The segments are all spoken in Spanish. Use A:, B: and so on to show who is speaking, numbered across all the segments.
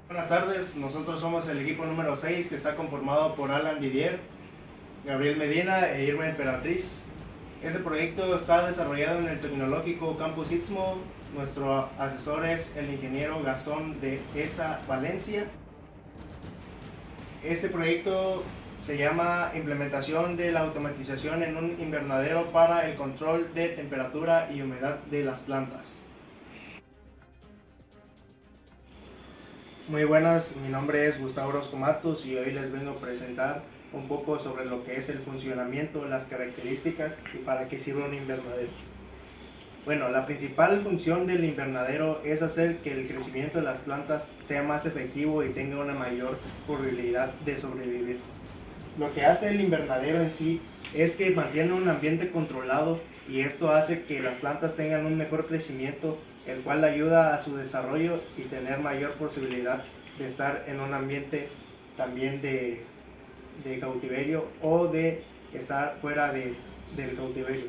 A: Buenas tardes, nosotros somos el equipo número 6 que está conformado por Alan Didier, Gabriel Medina e Irma Emperatriz. Este proyecto está desarrollado en el Tecnológico Campus Istmo. Nuestro asesor es el ingeniero Gastón de ESA Valencia. Este proyecto se llama Implementación de la automatización en un invernadero para el control de temperatura y humedad de las plantas. Muy buenas, mi nombre es Gustavo Orozco Matos y hoy les vengo a presentar un poco sobre lo que es el funcionamiento, las características y para qué sirve un invernadero. Bueno, la principal función del invernadero es hacer que el crecimiento de las plantas sea más efectivo y tenga una mayor probabilidad de sobrevivir. Lo que hace el invernadero en sí es que mantiene un ambiente controlado y esto hace que las plantas tengan un mejor crecimiento, el cual ayuda a su desarrollo y tener mayor posibilidad de estar en un ambiente también de cautiverio o de estar fuera del cautiverio.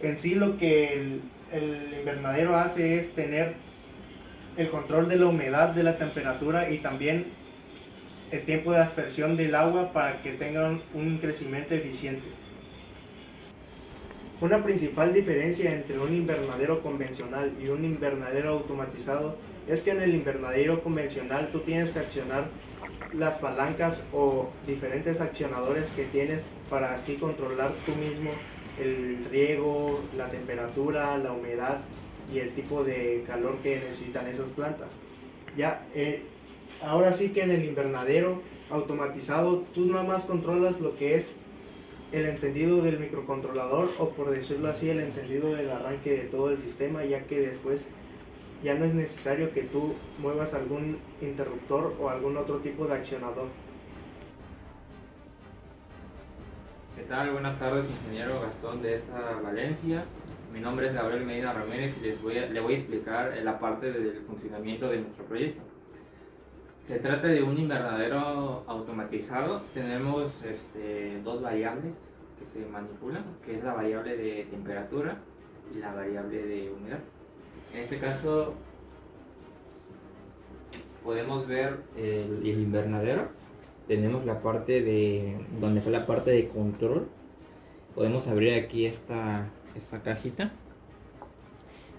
A: En sí lo que el invernadero hace es tener el control de la humedad, de la temperatura y también el tiempo de aspersión del agua para que tengan un crecimiento eficiente. Una principal diferencia entre un invernadero convencional y un invernadero automatizado es que en el invernadero convencional tú tienes que accionar las palancas o diferentes accionadores que tienes para así controlar tú mismo el riego, la temperatura, la humedad y el tipo de calor que necesitan esas plantas. Ya, ahora sí que en el invernadero automatizado tú nada más controlas lo que es el encendido del microcontrolador o por decirlo así el encendido del arranque de todo el sistema, ya que después ya no es necesario que tú muevas algún interruptor o algún otro tipo de accionador.
B: ¿Qué tal? Buenas tardes, ingeniero Gastón de ESA Valencia. Mi nombre es Gabriel Medina Ramírez y le voy a explicar la parte del funcionamiento de nuestro proyecto. Se trata de un invernadero automatizado. Tenemos dos variables que se manipulan, que es la variable de temperatura y la variable de humedad. En este caso podemos ver el invernadero. Tenemos la parte de donde está la parte de control. Podemos abrir aquí esta cajita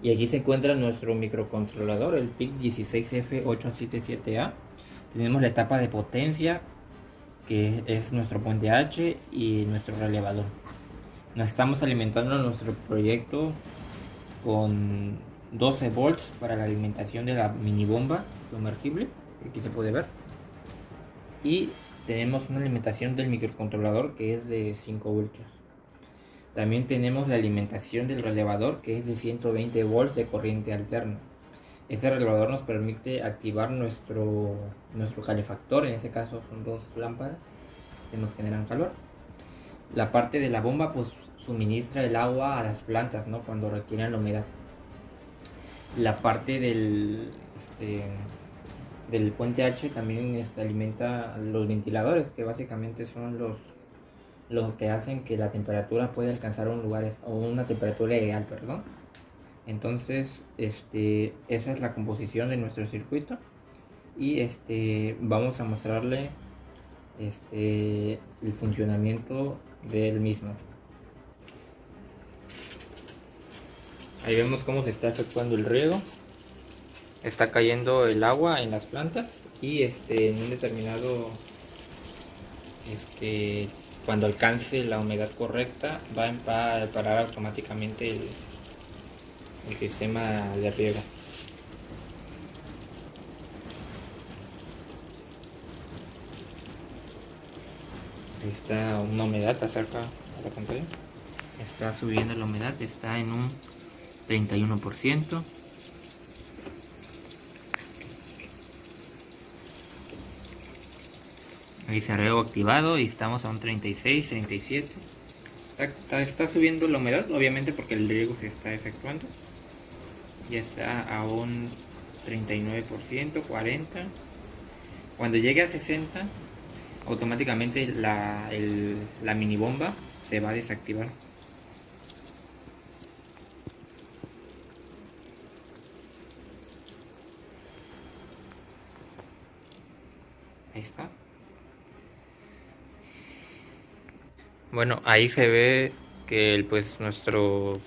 B: y aquí se encuentra nuestro microcontrolador, el PIC16F877A. Tenemos la etapa de potencia, que es nuestro puente H, y nuestro relevador. Nos estamos alimentando nuestro proyecto con 12 volts para la alimentación de la mini bomba sumergible, que aquí se puede ver, y tenemos una alimentación del microcontrolador que es de 5 voltios. También tenemos la alimentación del relevador, que es de 120 volts de corriente alterna. Este relevador nos permite activar nuestro calefactor, en este caso son dos lámparas que nos generan calor. La parte de la bomba pues suministra el agua a las plantas, ¿no?, cuando requieren la humedad. La parte del puente H también alimenta los ventiladores, que básicamente son lo que hacen que la temperatura pueda alcanzar una temperatura ideal, perdón. Entonces, esa es la composición de nuestro circuito y vamos a mostrarle el funcionamiento del mismo. Ahí vemos cómo se está efectuando el riego. Está cayendo el agua en las plantas y en un determinado cuando alcance la humedad correcta va a parar automáticamente el sistema de riego. Ahí está una humedad, acerca a la pantalla. Está subiendo la humedad, está en un 31%. Ahí se riego activado y estamos a un 36, 37. Está subiendo la humedad, obviamente porque el riego se está efectuando. Ya está a un 39%, 40%. Cuando llegue a 60, automáticamente la mini bomba se va a desactivar. Ahí está. Bueno, ahí se ve que pues nuestro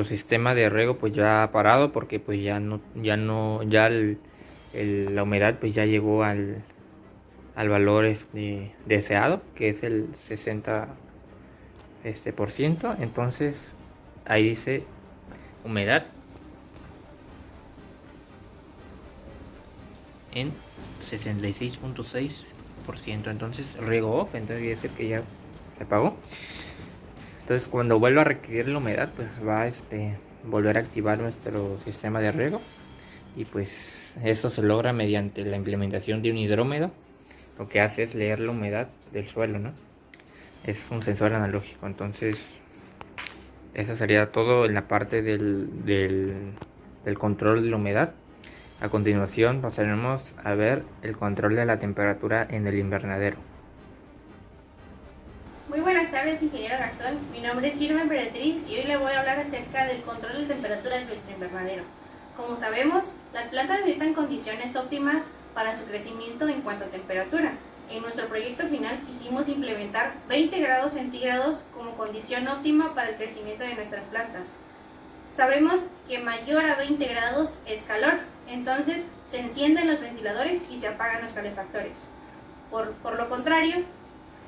B: sistema de riego pues ya ha parado, porque pues ya la humedad pues ya llegó al valor deseado, que es el 60 por ciento. Entonces ahí dice humedad en 66.6%. Entonces riego off, entonces quiere decir que ya se apagó. Entonces cuando vuelva a requerir la humedad, pues va a volver a activar nuestro sistema de riego, y pues esto se logra mediante la implementación de un hidrómetro. Lo que hace es leer la humedad del suelo, ¿no? Es un sensor analógico. Entonces eso sería todo en la parte del control de la humedad. A continuación pasaremos a ver el control de la temperatura en el invernadero.
C: Muy buenas tardes, ingeniero Gastón. Mi nombre es Irma Emperatriz y hoy le voy a hablar acerca del control de temperatura en nuestro invernadero. Como sabemos, las plantas necesitan condiciones óptimas para su crecimiento en cuanto a temperatura. En nuestro proyecto final quisimos implementar 20 grados centígrados como condición óptima para el crecimiento de nuestras plantas. Sabemos que mayor a 20 grados es calor, entonces se encienden los ventiladores y se apagan los calefactores. Por lo contrario,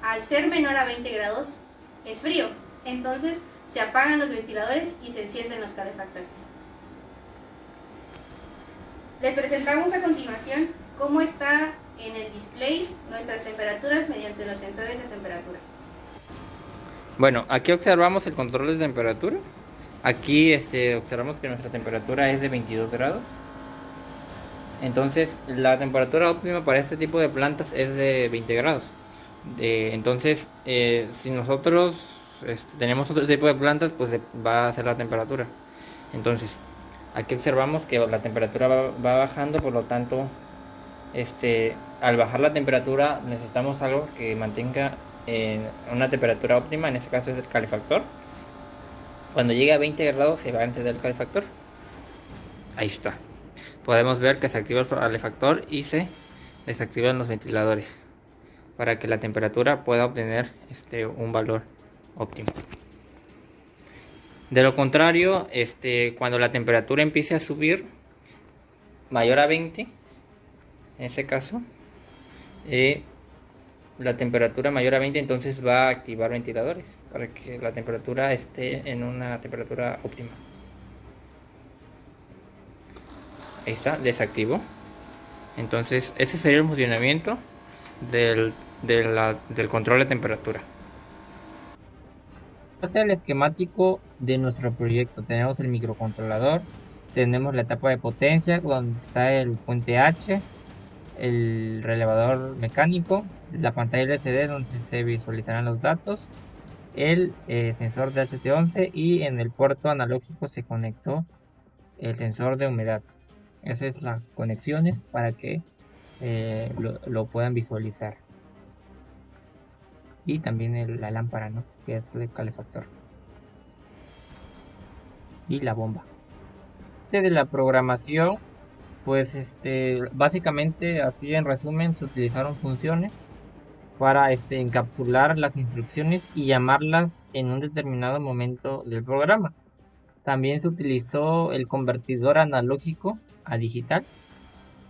C: al ser menor a 20 grados es frío, entonces se apagan los ventiladores y se encienden los calefactores. Les presentamos a continuación cómo está en el display nuestras temperaturas mediante los sensores de temperatura.
B: Bueno, aquí observamos el control de temperatura. Aquí observamos que nuestra temperatura es de 22 grados. Entonces la temperatura óptima para este tipo de plantas es de 20 grados. Entonces si nosotros tenemos otro tipo de plantas, pues va a ser la temperatura. Entonces aquí observamos que la temperatura va bajando, por lo tanto al bajar la temperatura necesitamos algo que mantenga una temperatura óptima. En este caso es el calefactor. Cuando llegue a 20 grados se va a encender el calefactor. Ahí está. Podemos ver que se activa el calefactor y se desactivan los ventiladores para que la temperatura pueda obtener un valor óptimo. De lo contrario, cuando la temperatura empiece a subir mayor a 20, en este caso, la temperatura mayor a 20, entonces va a activar ventiladores para que la temperatura esté en una temperatura óptima. Ahí está, desactivo. Entonces ese sería el funcionamiento del control de temperatura. Este es el esquemático de nuestro proyecto. Tenemos el microcontrolador, tenemos la etapa de potencia donde está el puente H, el relevador mecánico, la pantalla LCD donde se visualizarán los datos, el sensor de HT11, y en el puerto analógico se conectó el sensor de humedad. Esas son las conexiones para que lo puedan visualizar. Y también la lámpara, ¿no?, que es el calefactor, y la bomba. De la programación, pues básicamente, así en resumen, se utilizaron funciones para encapsular las instrucciones y llamarlas en un determinado momento del programa. También se utilizó el convertidor analógico a digital,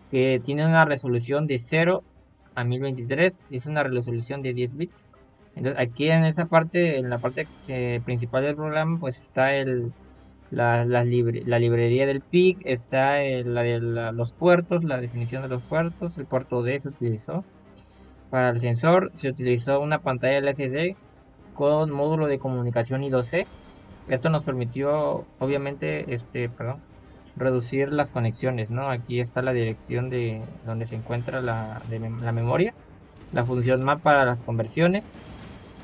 B: que tiene una resolución de 0 a 1023, es una resolución de 10 bits. Entonces aquí en esa parte, en la parte principal del programa, pues está la librería del PIC, está los puertos, la definición de los puertos. El puerto D se utilizó. Para el sensor se utilizó una pantalla LCD con módulo de comunicación I2C. Esto nos permitió, obviamente, reducir las conexiones, ¿no? Aquí está la dirección de donde se encuentra la memoria, la función map para las conversiones,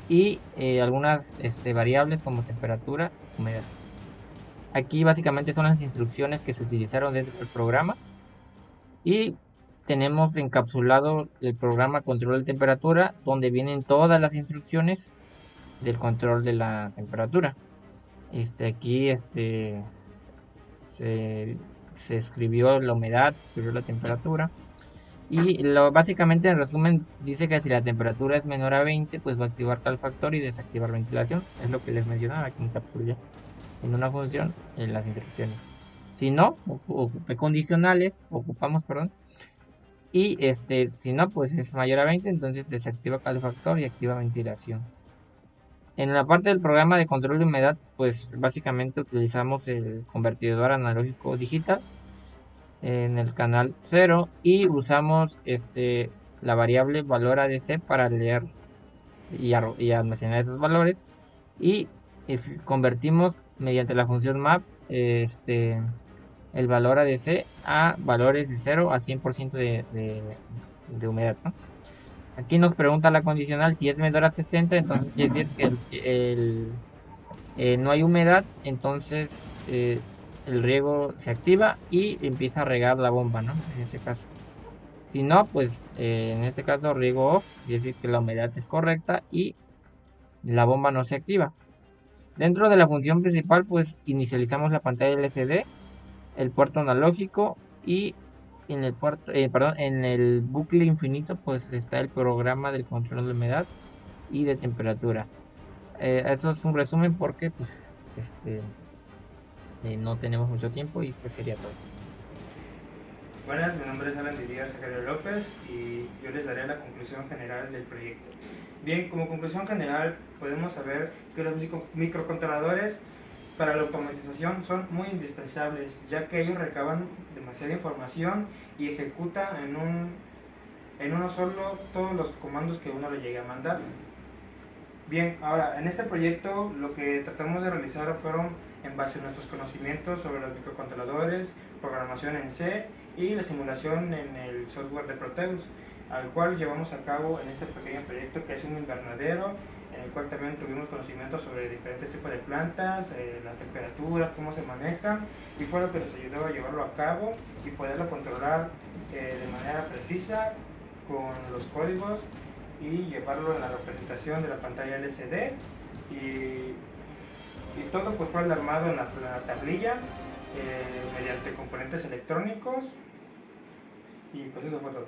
B: y algunas variables como temperatura, humedad. Aquí básicamente son las instrucciones que se utilizaron dentro del programa, y tenemos encapsulado el programa control de temperatura, donde vienen todas las instrucciones del control de la temperatura. Aquí se escribió la humedad, se escribió la temperatura, Y básicamente en resumen dice que si la temperatura es menor a 20, pues va a activar calefactor y desactivar ventilación. Es lo que les mencionaba aquí en capsulé en una función en las instrucciones. Si no, ocupe condicionales, ocupamos, perdón. Y si no, pues es mayor a 20, entonces desactiva calefactor y activa ventilación. En la parte del programa de control de humedad, pues básicamente utilizamos el convertidor analógico digital en el canal 0 y usamos la variable valor ADC para leer y almacenar esos valores y convertimos mediante la función map el valor ADC a valores de 0 a 100% de humedad, ¿no? Aquí nos pregunta la condicional si es menor a 60, entonces quiere decir que no hay humedad, entonces el riego se activa y empieza a regar la bomba, ¿no? En este caso. Si no, pues en este caso riego off, quiere decir que la humedad es correcta y la bomba no se activa. Dentro de la función principal, pues inicializamos la pantalla LCD, el puerto analógico y en el puerto, perdón, en el bucle infinito, pues está el programa del control de humedad y de temperatura. Eso es un resumen porque pues no tenemos mucho tiempo y pues sería todo.
D: Buenas, mi nombre es Alan Didier Zacarías López y yo les daré la conclusión general del proyecto. Bien, como conclusión general podemos saber que los microcontroladores para la automatización son muy indispensables, ya que ellos recaban demasiada información y ejecutan en uno solo todos los comandos que uno le llegue a mandar. Bien, ahora en este proyecto lo que tratamos de realizar fueron en base a nuestros conocimientos sobre los microcontroladores, programación en C y la simulación en el software de Proteus, al cual llevamos a cabo en este pequeño proyecto que es un invernadero, en el cual también tuvimos conocimientos sobre diferentes tipos de plantas, las temperaturas, cómo se maneja, y fue lo que nos ayudó a llevarlo a cabo y poderlo controlar de manera precisa con los códigos y llevarlo a la representación de la pantalla LCD y todo pues fue alarmado en la tablilla mediante componentes electrónicos y pues eso fue todo.